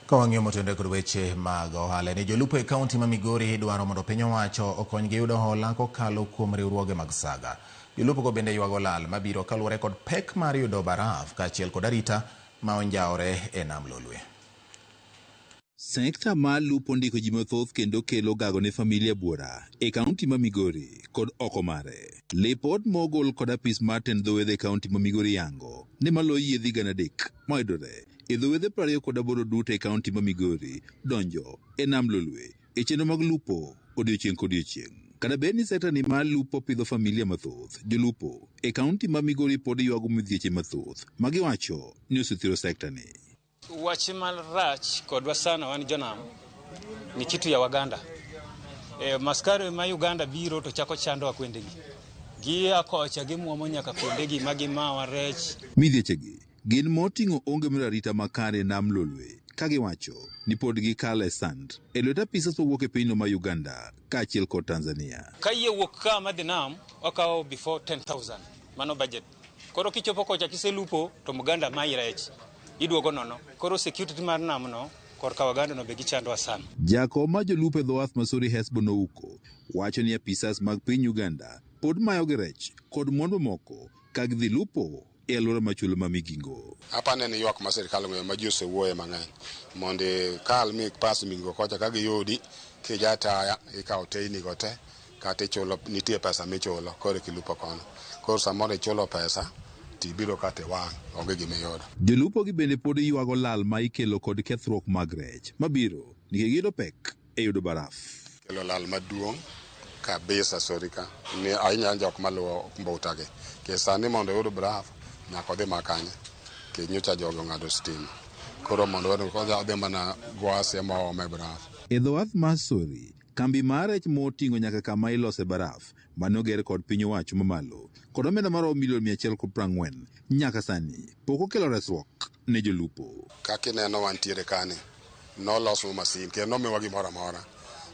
Kawang'iyo motende kod weche mag ohala ni jolupo e kaunti ma Migori dwaro mondo piny owacho okonygi yudo hola kokalo kuom riwruoge mag saga. Jolupo go bende ywago lal mabiro kaluwore kod pek mar yudo baraf kaachiel kod arita ma onjawre e nam Lolwe. Sekta mar lupo ndiko ji mathoth kendo kelo gago ne familia buora e kaunti ma Migori kod oko mare. Lipot mogol kod apis mar tend dhowedhe kaunti ma Migori yango ne malo yiedhi gana 3 moidore e dhowedhe 28 duto e kaunti ma Migori donjo e nam Lolwe e chenro mag lupo odiochieng' kodiochieng'. Kada bed ni sekta ni mar lupo pidho familia mathoth, jolupo e kaunti ma Migori pod ywago midhieche mathoth magiwacho ni osethiro sekta ni. Wachi marach kodwa sana wan jonam ni kitu ya Waganda. Maskari ma Uganda biro to chako chando kwendegi. Gia kocha gimuomo nyaka kwendegi magimawa rech. Midhiechegi gin moting'o onge mar arita makare nam Lolwe kagiwacho ni pod gikale sand e lwet apisas mowuok e pinyno ma Uganda kaachiel kod Tanzania. Ka yie wuok ka madhi nam wakawo before 10,000 mano budget. Koro kichopo kocha kiselupo to Muganda mai rech iduogo nono. Koro security mar nam no korka Waganda no be gichando sana. Jakom ma jolupo e dho wath Masori Hesbon Ouko wacho ni apisas mag piny Uganda pod mayogi rech kod mwandu moko ka gidhi lupo e alwora machulo ma Migingo. Hapa nene ywak ma sirkal ng'eyo ma ji osewuoye mang'eny mondo kal mi pas Migingo kocha ka giyudi kijataya ikawo teyni go te kata ichulo nitie pesa michulo koro kilupo kono. Koro samoro ichulo pesa tibiro kate wang' onge gimiyudo. Jolupo gi bende pod ywago lal ma ikelo kod kethruok mag rech mabiro nikech giyudo pek e yudo baraf. Kelo lal maduong' kabisa sorika ni ahinya jok maluwo mbutagi ke sani mondo yud baraf nyaka odhi makanye ke nyocha jogo ng'ado stima koro mondo odhi mana gwasi ema ome baraf. E dho wath Masori kambi mar rech moting'o nyaka kama ilose baraf manoger kod piny owacho mamalo kod omenda maromo milion 140 nyaka sani pok okelo resruok ne jolupo. Kaka ineno wantiere kani nolos masin kendo nomiwa gimoro amora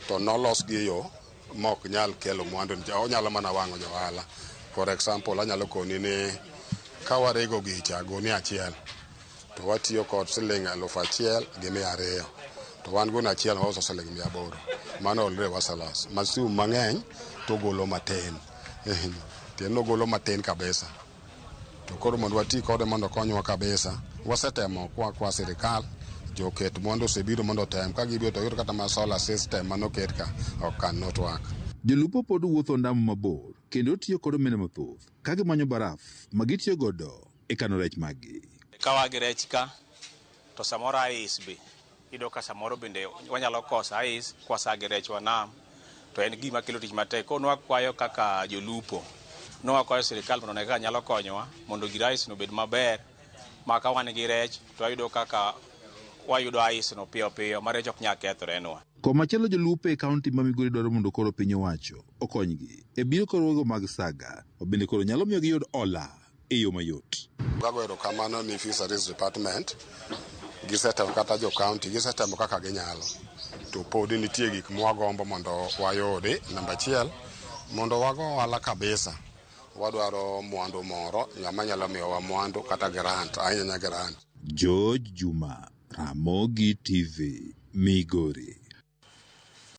to nolos gi yo mok nyal kelo mwandu onyalo mana wang'o johala. For example anyalo koni ni ka warego gicha goni achiel to watiyo kod siling 1,200 to wan goni achiel wauso siling 800 mano olre wasalos masiu mang'eny to golo matin tieno golo matin kabisa to koro mondo wati kode mondo konywa kabisa wasetemo kwa sirikal joket mondo osebiro mondo tem ka gibiro to yud kata ma solar system manoket ka ok cannot work. Jolupo pod wuotho ndamo mabor kendo tiyo kod omenda mathoth ka gimanyo baraf ma gitiyo godo e kano rech maggi. Kawagi rech ka to samoro ais be ido ka samoro bende wanyalo kosa ais kwasagi rech wanam to en gima kelo tich matek. Ko nwakwayo kaka jolupo nwakwayo sirikal mondo neka nyalo konyowa mondo gir ais no bed maber maka wan gi rech to ayudo kaka wayudo ais no piyo piyo ma rech ok nya kethorenwa. Komachielo jolupo e kaunti ma Migori dwaro mondo koro piny owacho okonygi e biro korruogo mag saga obende koro nyalo miyo giyud ola e yo mayot. Gagoero kamano ni Fisheries Department gisetemo kata jo county gisetemo kaka ginyalo to pod nitie gik mwagombo mondo wayudi. Namba achiel mondo wago ohala kabisa wadwaro mwandu moro ng'ama nyalo miyowa mwandu kata grant ahinya grant. George Juma, Ramogi TV, Migori.